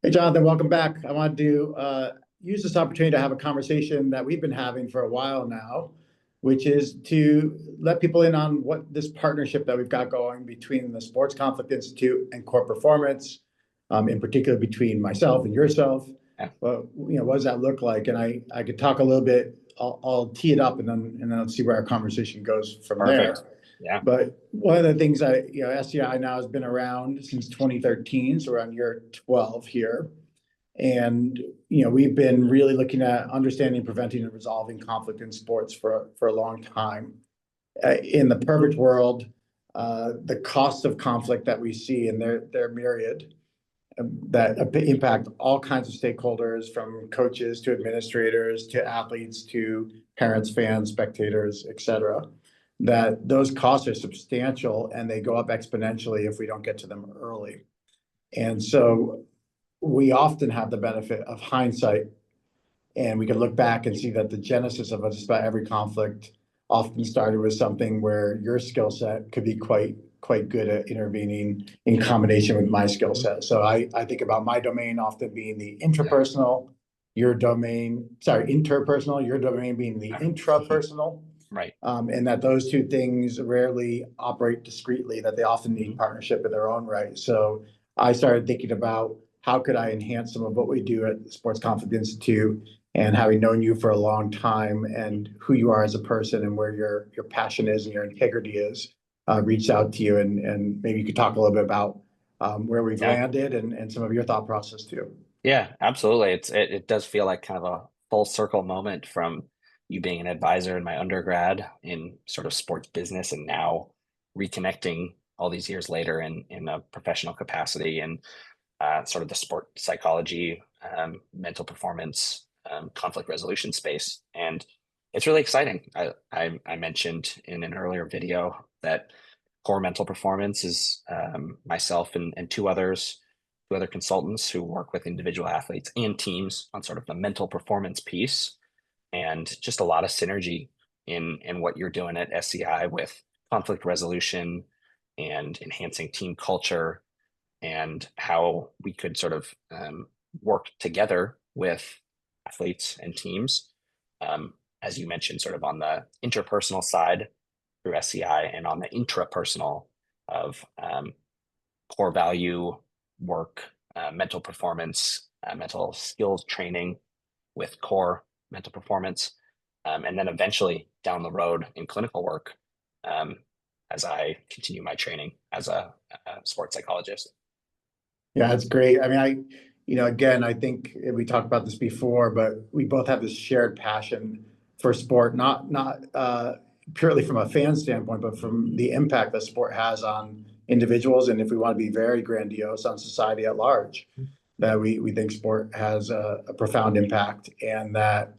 Hey, Jonathan, welcome back. I wanted to use this opportunity to have a conversation that we've been having for a while now, which is to let people in on what this partnership that we've got going between the Sports Conflict Institute and Core Performance, in particular between myself and yourself. Yeah, Well, what does that look like? And I could talk a little bit. I'll tee it up and then let's see where our conversation goes from there. perfect. Yeah. But one of the things SCI now has been around since 2013, so we're on year 12 here. And, we've been really looking at understanding, preventing, and resolving conflict in sports for a long time. In the perfect world, the costs of conflict that we see, and they're myriad, that impact all kinds of stakeholders, from coaches to administrators to athletes to parents, fans, spectators, et cetera, that those costs are substantial and they go up exponentially if we don't get to them early. And so we often have the benefit of hindsight, and we can look back and see that the genesis of just about every conflict often started with something where your skill set could be quite good at intervening in combination with my skill set. So I think about my domain often being the interpersonal, interpersonal, your domain being the intrapersonal. Right. And that those two things rarely operate discreetly, that they often need partnership in their own right. So I started thinking about how could I enhance some of what we do at the Sports Conflict Institute, and having known you for a long time and who you are as a person and where your passion is and your integrity is, reached out to you, and maybe you could talk a little bit about where we've landed and some of your thought process too. Yeah, absolutely. It does feel like kind of a full circle moment from you being an advisor in my undergrad in sort of sports business, and now reconnecting all these years later in a professional capacity and sort of the sport psychology, mental performance, conflict resolution space. And it's really exciting. I mentioned in an earlier video that Core Mental Performance is myself and two other consultants who work with individual athletes and teams on sort of the mental performance piece, and just a lot of synergy in what you're doing at SCI with conflict resolution and enhancing team culture, and how we could sort of work together with athletes and teams, as you mentioned, sort of on the interpersonal side through SCI, and on the intrapersonal of core value work, mental performance, mental skills training with core mental performance, and then eventually down the road in clinical work, as I continue my training as a sports psychologist. Yeah, that's great. I mean, again, I think we talked about this before, but we both have this shared passion for sport, not purely from a fan standpoint, but from the impact that sport has on individuals. And if we want to be very grandiose, on society at large, that we think sport has a profound impact, and that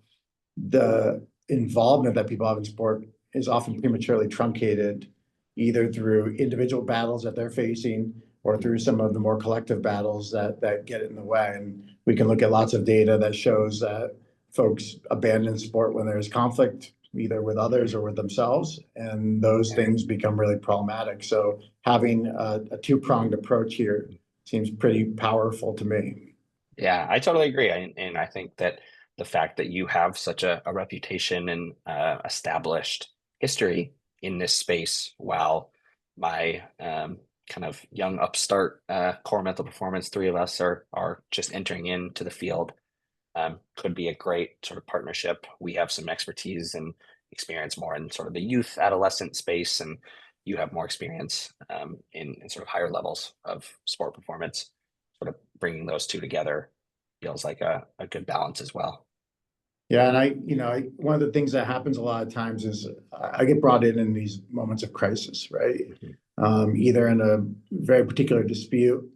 the involvement that people have in sport is often prematurely truncated, either through individual battles that they're facing or through some of the more collective battles that get in the way. And we can look at lots of data that shows that folks abandon sport when there's conflict, either with others or with themselves, and those things become really problematic. So having a two-pronged approach here seems pretty powerful to me. Yeah, I totally agree. And I think that the fact that you have such a reputation and established history in this space, while my kind of young upstart core mental performance, three of us are just entering into the field, could be a great sort of partnership. We have some expertise and experience more in sort of the youth adolescent space, and you have more experience in sort of higher levels of sport performance. Sort of bringing those two together feels like a good balance as well. Yeah, and one of the things that happens a lot of times is I get brought in these moments of crisis, right? Either in a very particular dispute,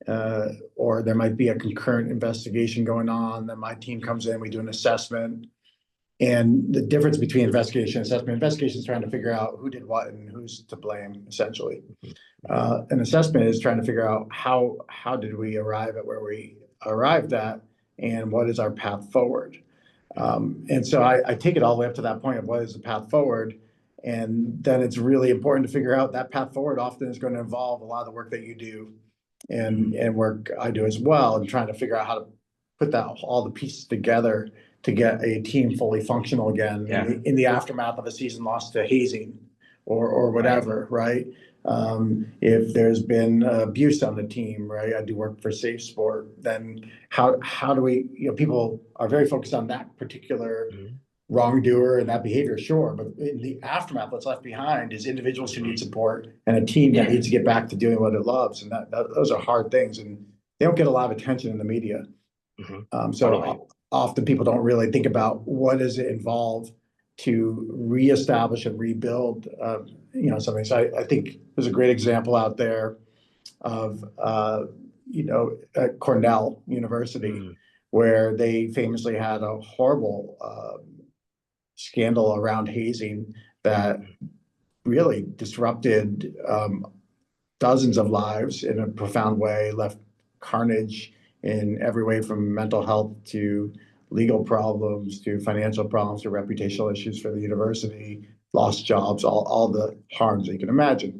or there might be a concurrent investigation going on. Then my team comes in, we do an assessment, and the difference between investigation and investigation is trying to figure out who did what and who's to blame, essentially. An assessment is trying to figure out how did we arrive at where we arrived at, and what is our path forward. And so I take it all the way up to that point of what is the path forward. And then it's really important to figure out that path forward often is going to involve a lot of the work that you do and work I do as well, and trying to figure out how to put that all the pieces together to get a team fully functional again Yeah. in the aftermath of a season lost to hazing or whatever, right? If there's been abuse on the team, right? I do work for Safe Sport. Then how do we, people are very focused on that particular Mhm. wrongdoer and that behavior, sure, but in the aftermath, what's left behind is individuals who need support and a team that Yeah. needs to get back to doing what it loves, and that those are hard things, and they don't get a lot of attention in the media. Mhm. So Totally. often people don't really think about what does it involve to reestablish and rebuild, something. So I think there's a great example out there of, at Cornell University, Mm. where they famously had a horrible scandal around hazing that really disrupted dozens of lives in a profound way, left carnage in every way from mental health to legal problems to financial problems to reputational issues for the university, lost jobs, all the harms that you can imagine.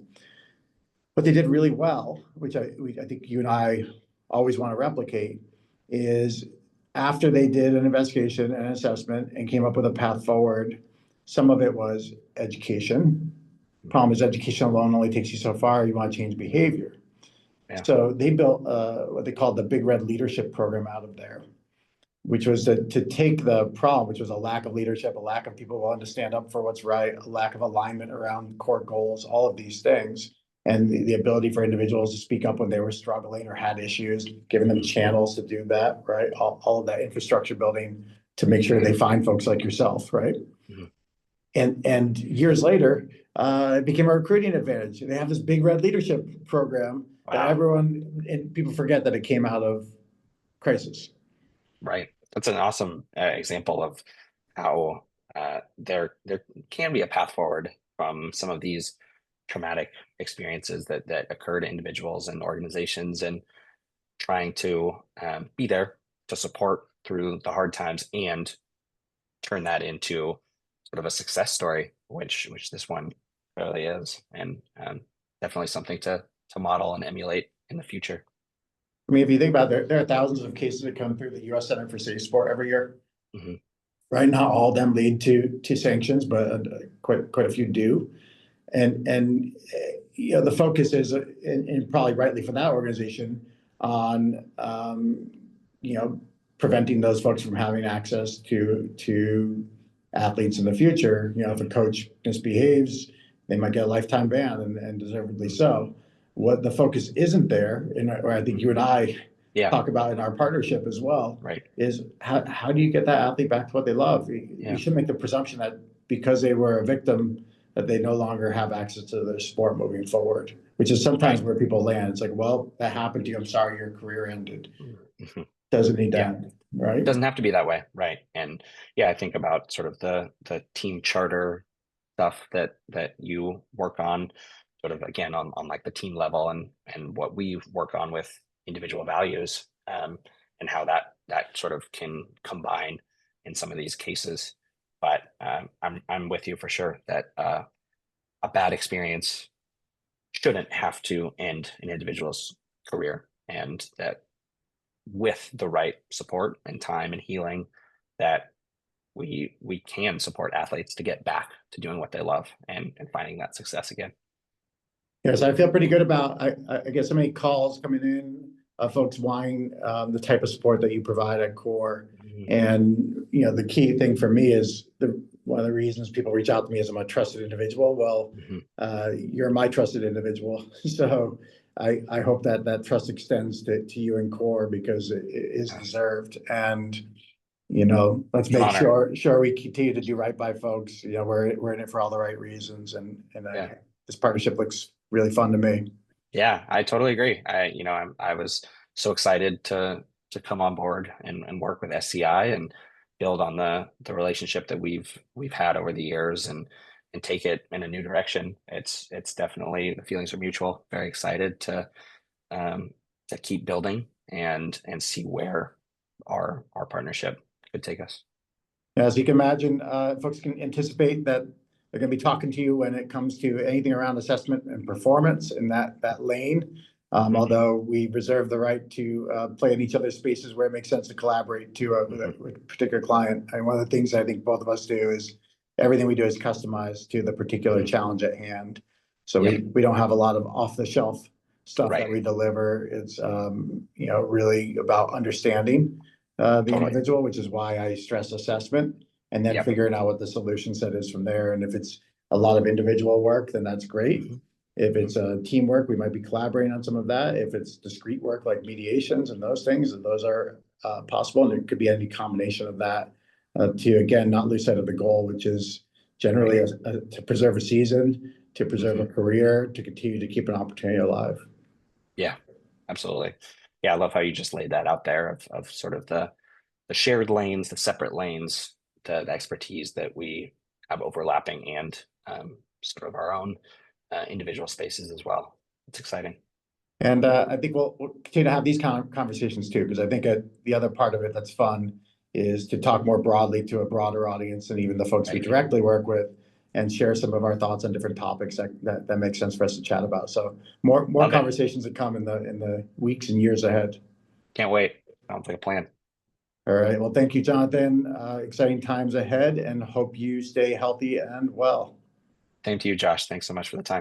What they did really well, which I think you and I always want to replicate, is after they did an investigation and assessment and came up with a path forward, some of it was education. Problem is, education alone only takes you so far. You want to change behavior. Yeah. So they built what they called the Big Red Leadership Program out of there, which was to take the problem, which was a lack of leadership, a lack of people willing to stand up for what's right, a lack of alignment around core goals, all of these things, and the ability for individuals to speak up when they were struggling or had issues, giving them channels to do that, right? All of that infrastructure building to make sure they find folks like yourself, right? Mhm. And years later, it became a recruiting advantage. They have this Big Red Leadership Program that Wow. everyone, and people forget that it came out of crisis. Right. That's an awesome example of how there can be a path forward from some of these traumatic experiences that occur to individuals and organizations, and trying to be there to support through the hard times and turn that into sort of a success story, which this one really is, and definitely something to model and emulate in the future. I mean, if you think about it, there are thousands of cases that come through the U.S. Center for Safe Sport every year, Hmm. right? Not all of them lead to sanctions, but quite a few do. And the focus is, and probably rightly for that organization, on preventing those folks from having access to athletes in the future. If a coach misbehaves, they might get a lifetime ban, and deservedly so. What the focus isn't there, and or I think you and I Yeah. talk about in our partnership as well, Right. is how do you get that athlete back to what they love? Yeah. You should make the presumption that because they were a victim, that they no longer have access to their sport moving forward, which is sometimes Right. where people land. It's like, well, that happened to you. I'm sorry your career ended. Mhm. Doesn't need Yeah. that, right? Doesn't have to be that way, right? And yeah, I think about sort of the team charter stuff that you work on, sort of again on like the team level, and what we work on with individual values, and how that sort of can combine in some of these cases. But I'm with you for sure that a bad experience shouldn't have to end an individual's career, and that with the right support and time and healing, that we can support athletes to get back to doing what they love, and finding that success again. Yes, I feel pretty good about, I get so many calls coming in of folks wanting the type of support that you provide at Core. Mhm. And, the key thing for me is one of the reasons people reach out to me is I'm a trusted individual. Well, Mhm. you're my trusted individual. So I hope that trust extends to you and Core, because it is Yeah. deserved. And, let's It's an make honor. sure we continue to do right by folks. We're in it for all the right reasons. And Yeah. this partnership looks really fun to me. Yeah, I totally agree. I was so excited to come on board and work with SCI and build on the relationship that we've had over the years, and take it in a new direction. It's definitely, the feelings are mutual. Very excited um, to keep building and see where our partnership could take us. As you can imagine, folks can anticipate that they're going to be talking to you when it comes to anything around assessment and performance in that lane. Although we reserve the right to play in each other's spaces where it makes sense to collaborate with a particular client. And one of the things I think both of us do is everything we do is customized to the particular challenge at hand. So we don't have a lot of off the shelf stuff that we deliver. It's really about understanding the individual, which is why I stress assessment, and then figuring out what the solution set is from there. And if it's a lot of individual work, then that's great. If it's teamwork, we might be collaborating on some of that. If it's discrete work like mediations and those things, and those are possible, and it could be any combination of that to, again, not lose sight of the goal, which is generally to preserve a season, to preserve a career, to continue to keep an opportunity alive. Yeah, absolutely. Yeah, I love how you just laid that out there of sort of the shared lanes, the separate lanes, the expertise that we have overlapping, and sort of our own individual spaces as well. It's exciting. And I think we'll continue to have these kind of conversations too, because I think the other part of it that's fun is to talk more broadly to a broader audience and even the folks we directly work with, and share some of our thoughts on different topics that makes sense for us to chat about. So more conversations that come in the weeks and years ahead. Can't wait. Sounds like a plan. All right. Well, thank you, Jonathan. Exciting times ahead, and hope you stay healthy and well. Same to you, Josh. Thanks so much for the time.